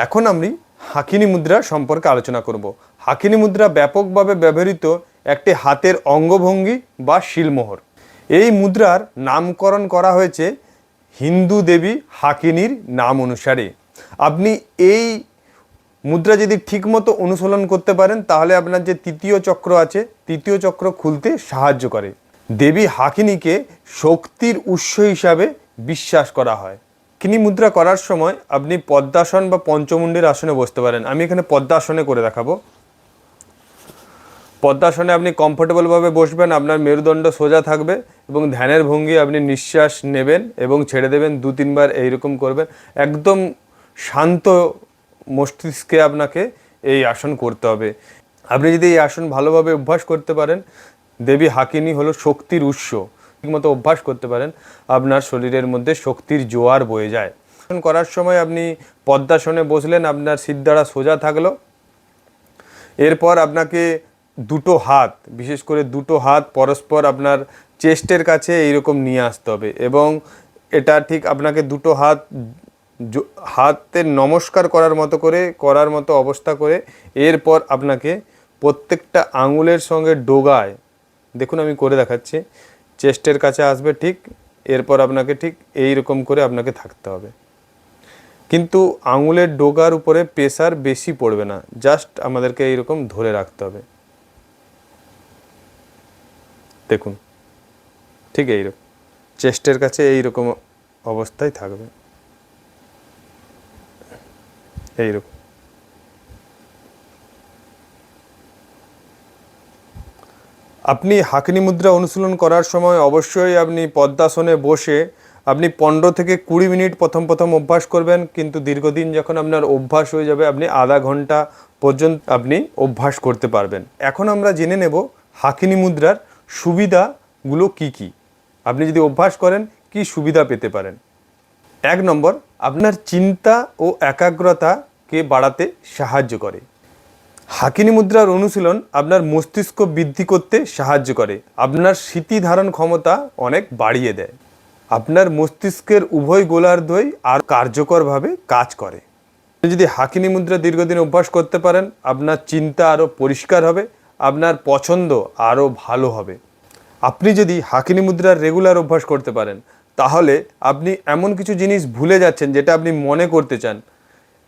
এখন আমি হাকিনি মুদ্রা সম্পর্কে আলোচনা করব। হাকিনি মুদ্রা ব্যাপকভাবে ব্যবহৃত একটি হাতের অঙ্গভঙ্গি বা শিলমোহর। এই মুদ্রার নামকরণ করা হয়েছে হিন্দু দেবী হাকিনির নাম অনুসারে। আপনি এই মুদ্রা যদি ঠিকমতো অনুশীলন করতে পারেন তাহলে আপনার যে তৃতীয় চক্র আছে, তৃতীয় চক্র খুলতে সাহায্য করে। দেবী হাকিনিকে শক্তির উৎস হিসাবে বিশ্বাস করা হয়। হাকিনি মুদ্রা করার সময় আপনি পদ্মাসন বা পঞ্চমুণ্ডের আসনে বসতে পারেন। আমি এখানে পদ্মাসনে করে দেখাবো। পদ্মাসনে আপনি কমফোর্টেবলভাবে বসবেন, আপনার মেরুদণ্ড সোজা থাকবে এবং ধ্যানের ভঙ্গি আপনি নিঃশ্বাস নেবেন এবং ছেড়ে দেবেন, 2-3 বার এইরকম করবেন। একদম শান্ত মস্তিষ্কে আপনাকে এই আসন করতে হবে। আপনি যদি এই আসন ভালোভাবে অভ্যাস করতে পারেন, দেবী হাকিনি হলো শক্তির উৎস, ঠিকমতো অভ্যাস করতে পারেন, আপনার শরীরের মধ্যে শক্তির জোয়ার বয়ে যায়। আসন করার সময় আপনি পদ্মাসনে বসলেন, আপনার সিদ্ধারা সোজা থাকলো। এরপর আপনাকে দুটো হাত, বিশেষ করে দুটো হাত পরস্পর আপনার চেস্টের কাছে এইরকম নিয়ে আসতে হবে এবং এটা ঠিক আপনাকে দুটো হাতের নমস্কার করার মতো অবস্থা করে এরপর আপনাকে প্রত্যেকটা আঙুলের সঙ্গে ডোগায়, দেখুন আমি করে দেখাচ্ছি, চেস্টের কাছে আসবে ঠিক, এরপর আপনাকে ঠিক এই রকম করে আপনাকে থাকতে হবে। কিন্তু আঙুলের ডোগার উপরে প্রেসার বেশি পড়বে না, জাস্ট আমাদেরকে এইরকম ধরে রাখতে হবে। দেখুন ঠিক এইরকম চেস্টের কাছে এইরকম অবস্থায় থাকবে, এইরকম। আপনি হাকিনি মুদ্রা অনুশীলন করার সময় অবশ্যই আপনি পদ্মাসনে বসে আপনি 15 থেকে 20 মিনিট প্রথম অভ্যাস করবেন, কিন্তু দীর্ঘদিন যখন আপনার অভ্যাস হয়ে যাবে আপনি আধা ঘন্টা পর্যন্ত আপনি অভ্যাস করতে পারবেন। এখন আমরা জেনে নেব হাকিনি মুদ্রার সুবিধাগুলো কি কি। আপনি যদি অভ্যাস করেন কি সুবিধা পেতে পারেন। 1 নম্বর, আপনার চিন্তা ও একাগ্রতাকে বাড়াতে সাহায্য করে। হাকিনি মুদ্রার অনুশীলন আপনার মস্তিষ্ক বৃদ্ধি করতে সাহায্য করে, আপনার স্মৃতি ধারণ ক্ষমতা অনেক বাড়িয়ে দেয়, আপনার মস্তিষ্কের উভয় গোলার্ধই আর কার্যকরভাবে কাজ করে। আপনি যদি হাকিনি মুদ্রা দীর্ঘদিন অভ্যাস করতে পারেন, আপনার চিন্তা আরও পরিষ্কার হবে, আপনার পছন্দ আরও ভালো হবে। আপনি যদি হাকিনি মুদ্রার রেগুলার অভ্যাস করতে পারেন তাহলে আপনি এমন কিছু জিনিস ভুলে যাচ্ছেন যেটা আপনি মনে করতে চান,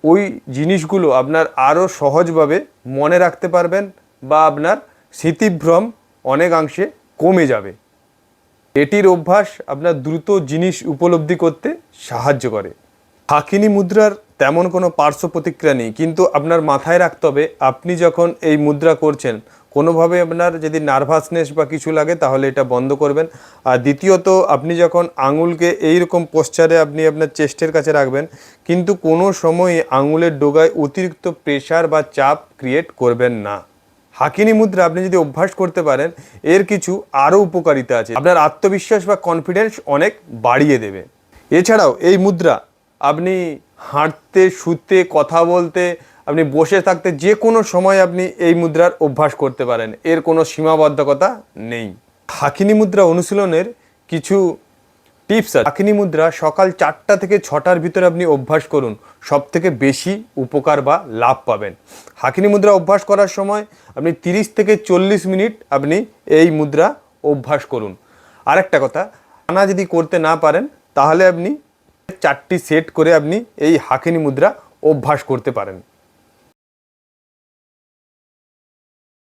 ওই জিনিসগুলো আপনার আরও সহজভাবে মনে রাখতে পারবেন বা আপনার স্মৃতিভ্রম অনেকাংশে কমে যাবে। এটির অভ্যাস আপনার দ্রুত জিনিস উপলব্ধি করতে সাহায্য করে। হাকিনি মুদ্রার তেমন কোনো পার্শ্ব প্রতিক্রিয়া নেই, কিন্তু আপনার মাথায় রাখতে হবে আপনি যখন এই মুদ্রা করছেন কোনোভাবে আপনার যদি নার্ভাসনেস বা কিছু লাগে তাহলে এটা বন্ধ করবেন। আর দ্বিতীয়ত, আপনি যখন আঙুলকে এইরকম পোশ্চারে আপনি আপনার চেস্টের কাছে রাখবেন, কিন্তু কোনো সময় আঙুলের ডোগায় অতিরিক্ত প্রেশার বা চাপ ক্রিয়েট করবেন না। হাকিনি মুদ্রা আপনি যদি অভ্যাস করতে পারেন এর কিছু আরও উপকারিতা আছে, আপনার আত্মবিশ্বাস বা কনফিডেন্স অনেক বাড়িয়ে দেবে। এছাড়াও এই মুদ্রা আপনি হাঁটতে, শুতে, কথা বলতে, আপনি বসে থাকতে যে কোনো সময় আপনি এই মুদ্রার অভ্যাস করতে পারেন, এর কোনো সীমাবদ্ধকতা নেই। হাকিনি মুদ্রা অনুশীলনের কিছু টিপস আছে। হাকিনি মুদ্রা সকাল 4টা থেকে 6টার ভিতরে আপনি অভ্যাস করুন, সব থেকে বেশি উপকার বা লাভ পাবেন। হাকিনি মুদ্রা অভ্যাস করার সময় আপনি 30 থেকে 40 মিনিট আপনি এই মুদ্রা অভ্যাস করুন। আরেকটা কথা, টানা যদি করতে না পারেন তাহলে আপনি 4টি সেট করে আপনি এই হাকিনি মুদ্রা অভ্যাস করতে পারেন।